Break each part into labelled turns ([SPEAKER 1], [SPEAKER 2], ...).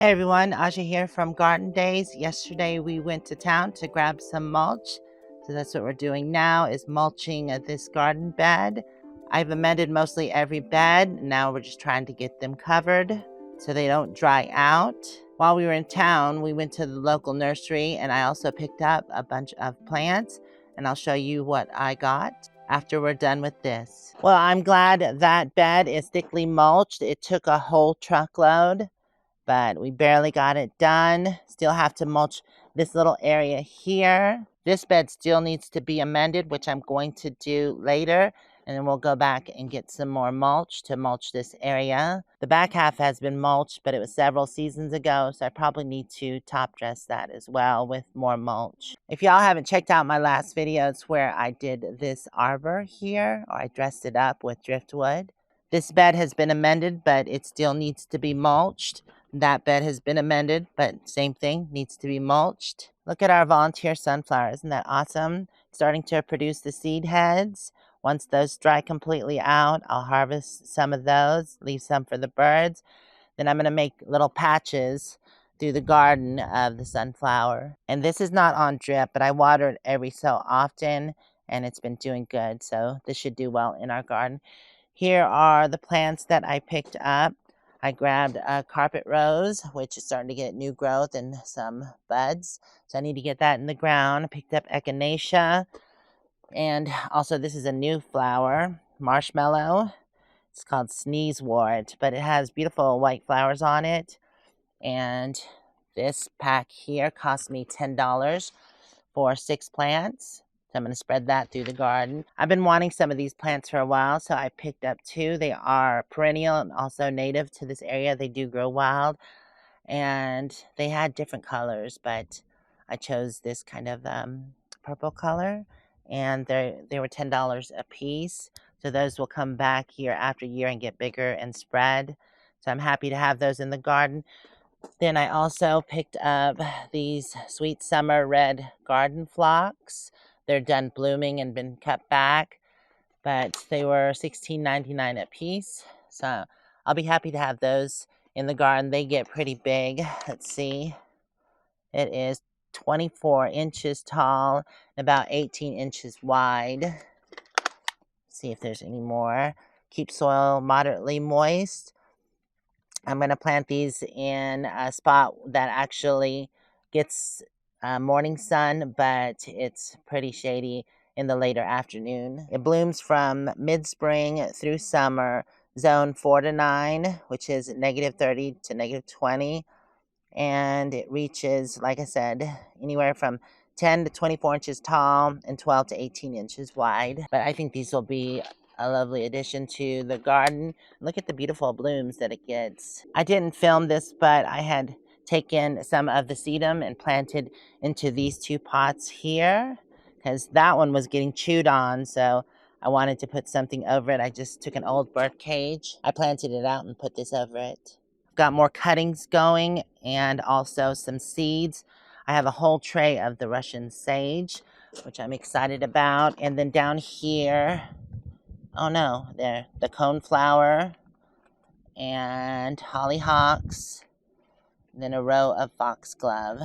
[SPEAKER 1] Hey everyone, Aja here from Garden Days. Yesterday we went to town to grab some mulch. So that's what we're doing now is mulching this garden bed. I've amended mostly every bed. Now we're just trying to get them covered so they don't dry out. While we were in town, we went to the local nursery and I also picked up a bunch of plants and I'll show you what I got after we're done with this. Well, I'm glad that bed is thickly mulched. It took a whole truckload, but we barely got it done. Still have to mulch this little area here. This bed still needs to be amended, which I'm going to do later. And then we'll go back and get some more mulch to mulch this area. The back half has been mulched, but it was several seasons ago, so I probably need to top dress that as well with more mulch. If y'all haven't checked out my last videos where I did this arbor here, or I dressed it up with driftwood. This bed has been amended, but it still needs to be mulched. That bed has been amended, but same thing, needs to be mulched. Look at our volunteer sunflower. Isn't that awesome? Starting to produce the seed heads. Once those dry completely out, I'll harvest some of those, leave some for the birds. Then I'm going to make little patches through the garden of the sunflower. And this is not on drip, but I water it every so often, and it's been doing good. So this should do well in our garden. Here are the plants that I picked up. I grabbed a carpet rose, which is starting to get new growth and some buds. So I need to get that in the ground. I picked up echinacea. And also this is a new flower, marshmallow. It's called sneezewort, but it has beautiful white flowers on it. And this pack here cost me $10 for 6 plants. So I'm going to spread that through the garden. I've been wanting some of these plants for a while, so I picked up 2. They are perennial and also native to this area. They do grow wild, and they had different colors, but I chose this kind of purple color, and they were $10 a piece. So those will come back year after year and get bigger and spread. So I'm happy to have those in the garden. Then I also picked up these sweet summer red garden phlox. They're done blooming and been cut back, but they were $16.99 a piece. So I'll be happy to have those in the garden. They get pretty big. Let's see. It is 24 inches tall and about 18 inches wide. See if there's any more. Keep soil moderately moist. I'm going to plant these in a spot that actually gets morning sun, but it's pretty shady in the later afternoon. It blooms from mid-spring through summer, zone 4 to 9, which is -30 to -20. And it reaches, like I said, anywhere from 10 to 24 inches tall and 12 to 18 inches wide. But I think these will be a lovely addition to the garden. Look at the beautiful blooms that it gets. I didn't film this, but I had taken some of the sedum and planted into these 2 pots here because that one was getting chewed on, so I wanted to put something over it. I just took an old bird cage. I planted it out and put this over it. Got more cuttings going and also some seeds. I have a whole tray of the Russian sage, which I'm excited about. And then down here, oh no, there, the coneflower and hollyhocks, and then a row of foxglove.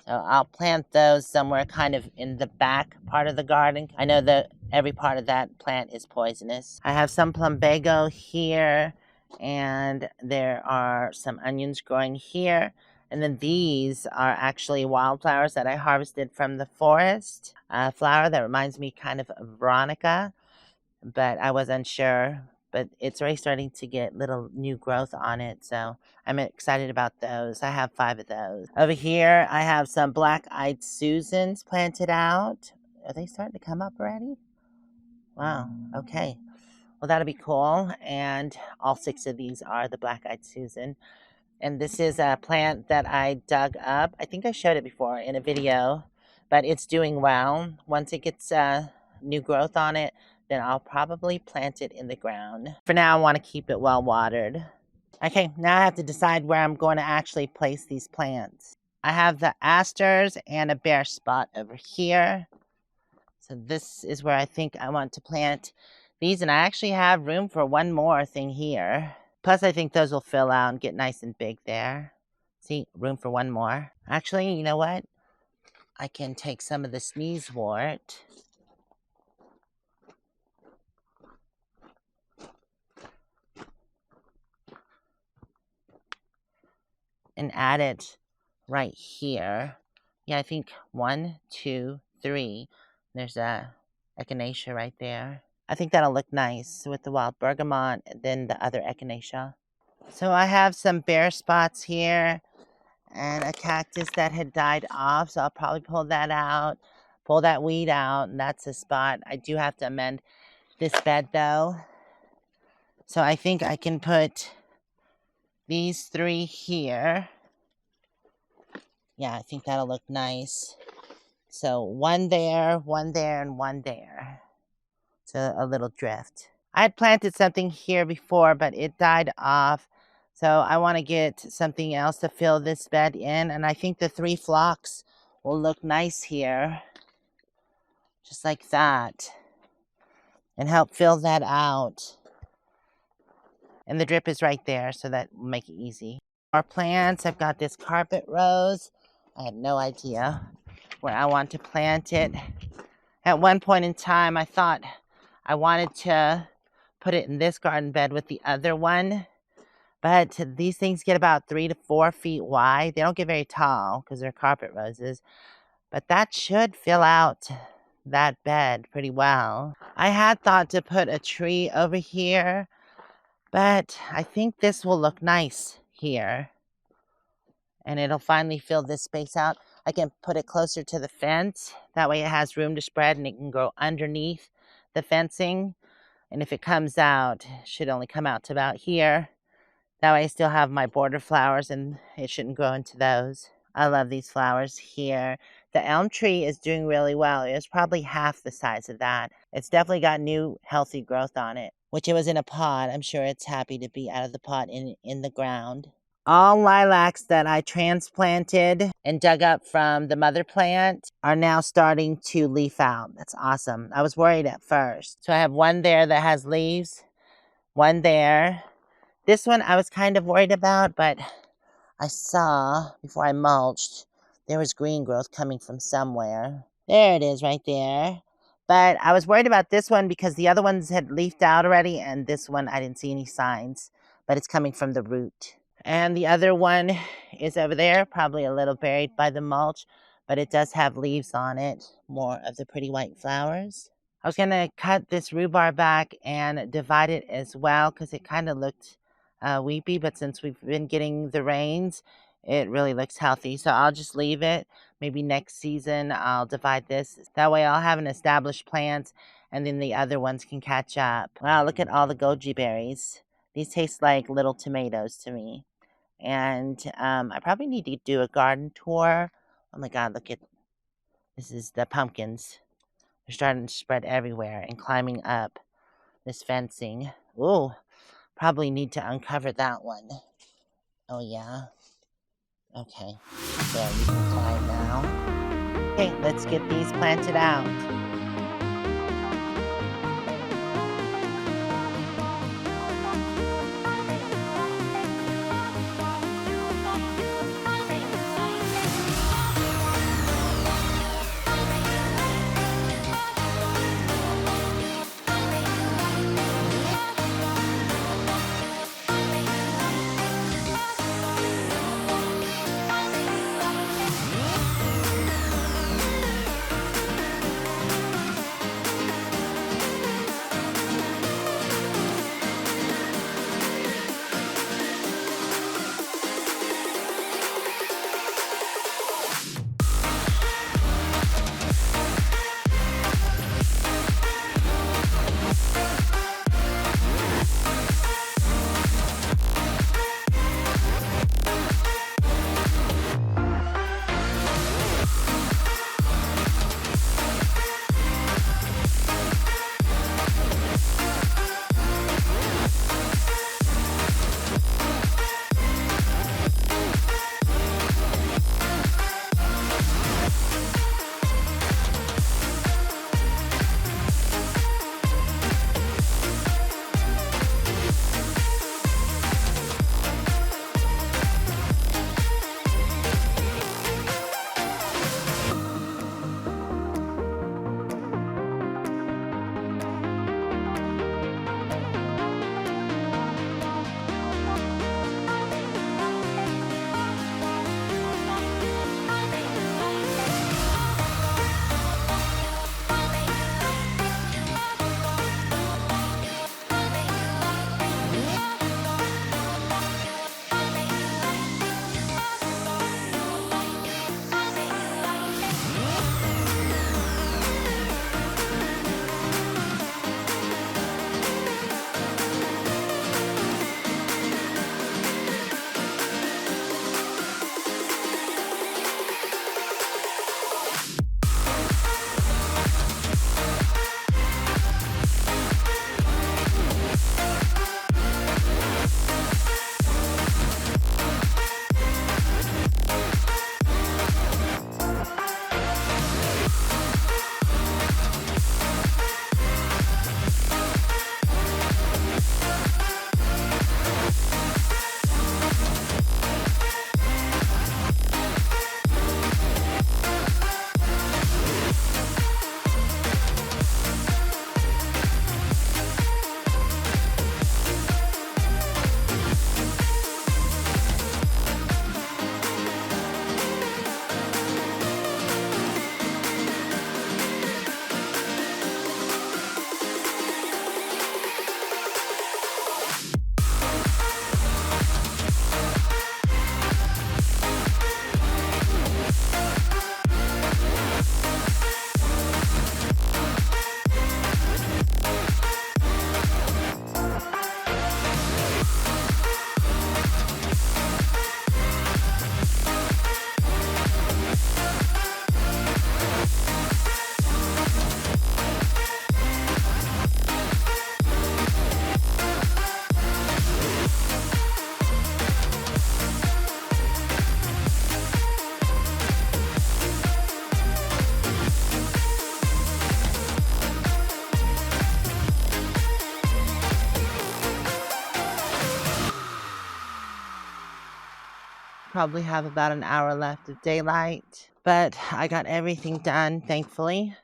[SPEAKER 1] So I'll plant those somewhere kind of in the back part of the garden. I know that every part of that plant is poisonous. I have some plumbago here, and there are some onions growing here. And then these are actually wildflowers that I harvested from the forest. A flower that reminds me kind of Veronica, but I was unsure. But it's already starting to get little new growth on it, so I'm excited about those. I have 5 of those. Over here, I have some black-eyed Susans planted out. Are they starting to come up already? Wow, okay. Well, that'll be cool. And all 6 of these are the black-eyed Susan. And this is a plant that I dug up. I think I showed it before in a video, but it's doing well. Once it gets new growth on it, then I'll probably plant it in the ground. For now, I want to keep it well watered. Okay, now I have to decide where I'm going to actually place these plants. I have the asters and a bare spot over here. So this is where I think I want to plant these, and I actually have room for one more thing here. Plus, I think those will fill out and get nice and big there. See, room for one more. Actually, you know what? I can take some of the sneezewort and add it right here. Yeah, I think 1, 2, 3. There's a echinacea right there. I think that'll look nice with the wild bergamot and then the other echinacea. So I have some bare spots here and a cactus that had died off, so I'll probably pull that out, pull that weed out, and that's a spot. I do have to amend this bed though. So I think I can put these 3 here. Yeah, I think that'll look nice. So 1 there, 1 there, and 1 there. So a little drift. I had planted something here before, but it died off. So I want to get something else to fill this bed in. And I think the 3 phlox will look nice here. Just like that. And help fill that out. And the drip is right there, so that will make it easy. Our plants, I've got this carpet rose. I had no idea where I want to plant it. At one point in time, I thought I wanted to put it in this garden bed with the other one. But these things get about 3 to 4 feet wide. They don't get very tall because they're carpet roses. But that should fill out that bed pretty well. I had thought to put a tree over here, but I think this will look nice here. And it'll finally fill this space out. I can put it closer to the fence. That way it has room to spread and it can grow underneath the fencing. And if it comes out, it should only come out to about here. That way I still have my border flowers and it shouldn't grow into those. I love these flowers here. The elm tree is doing really well. It's probably half the size of that. It's definitely got new healthy growth on it. Which it was in a pot. I'm sure it's happy to be out of the pot in the ground. All lilacs that I transplanted and dug up from the mother plant are now starting to leaf out. That's awesome. I was worried at first. So I have 1 there that has leaves, 1 there. This one I was kind of worried about, but I saw before I mulched, there was green growth coming from somewhere. There it is right there. But I was worried about this one because the other ones had leafed out already, and this one I didn't see any signs, but it's coming from the root. And the other one is over there, probably a little buried by the mulch, but it does have leaves on it, more of the pretty white flowers. I was going to cut this rhubarb back and divide it as well because it kind of looked weepy, but since we've been getting the rains, it really looks healthy. So I'll just leave it. Maybe next season I'll divide this. That way I'll have an established plant and then the other ones can catch up. Wow, look at all the goji berries. These taste like little tomatoes to me. And I probably need to do a garden tour. Oh my God, look at, this is the pumpkins. They're starting to spread everywhere and climbing up this fencing. Ooh, probably need to uncover that one. Oh yeah. Okay, there, you can climb now. Okay, let's get these planted out. probably have about an hour left of daylight, but I got everything done, thankfully.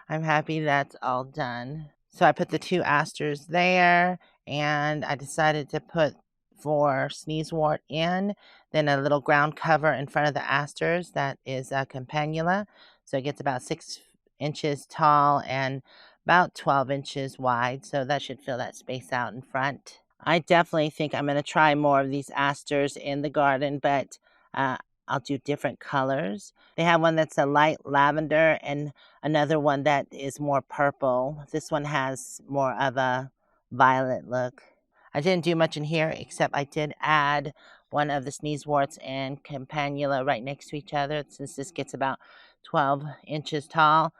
[SPEAKER 1] I'm happy that's all done. So I put the 2 asters there, and I decided to put 4 sneezewort in, then a little ground cover in front of the asters that is a campanula. So it gets about 6 inches tall and about 12 inches wide. So that should fill that space out in front. I definitely think I'm going to try more of these asters in the garden, but I'll do different colors. They have one that's a light lavender and another one that is more purple. This one has more of a violet look. I didn't do much in here, except I did add one of the sneezeworts and campanula right next to each other, since this gets about 12 inches tall,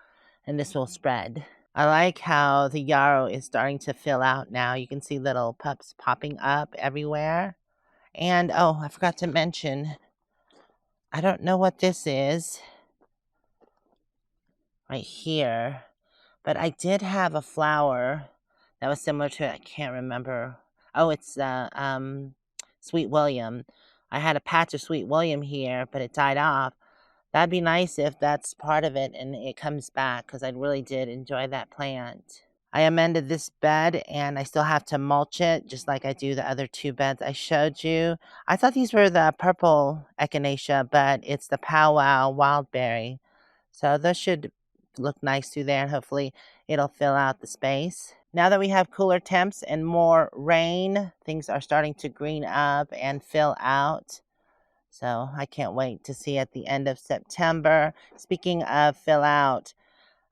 [SPEAKER 1] and this will spread. I like how the yarrow is starting to fill out now. You can see little pups popping up everywhere. And, oh, I forgot to mention, I don't know what this is right here, but I did have a flower that was similar to it. I can't remember. Oh, it's Sweet William. I had a patch of Sweet William here, but it died off. That'd be nice if that's part of it and it comes back, because I really did enjoy that plant. I amended this bed and I still have to mulch it, just like I do the other 2 beds I showed you. I thought these were the purple echinacea, but it's the powwow wildberry. So those should look nice through there, and hopefully it'll fill out the space. Now that we have cooler temps and more rain, things are starting to green up and fill out. So I can't wait to see at the end of September. Speaking of fill out,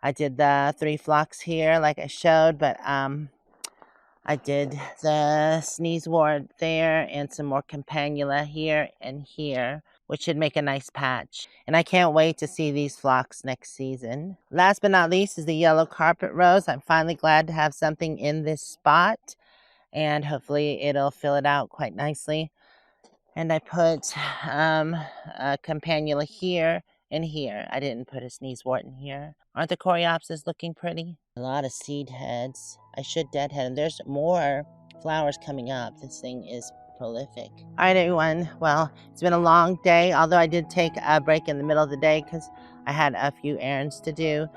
[SPEAKER 1] I did the 3 phlox here like I showed, but I did the sneezewort there and some more campanula here and here, which should make a nice patch. And I can't wait to see these phlox next season. Last but not least is the yellow carpet rose. I'm finally glad to have something in this spot, and hopefully it'll fill it out quite nicely. And I put a campanula here and here. I didn't put a sneezewort in here. Aren't the coreopsis looking pretty? A lot of seed heads. I should deadhead, and there's more flowers coming up. This thing is prolific. All right, everyone. Well, it's been a long day, although I did take a break in the middle of the day because I had a few errands to do.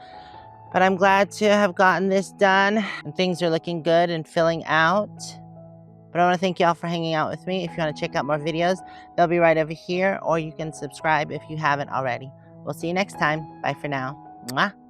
[SPEAKER 1] But I'm glad to have gotten this done, and things are looking good and filling out. But I want to thank y'all for hanging out with me. If you want to check out more videos, they'll be right over here, or you can subscribe if you haven't already. We'll see you next time. Bye for now. Mwah.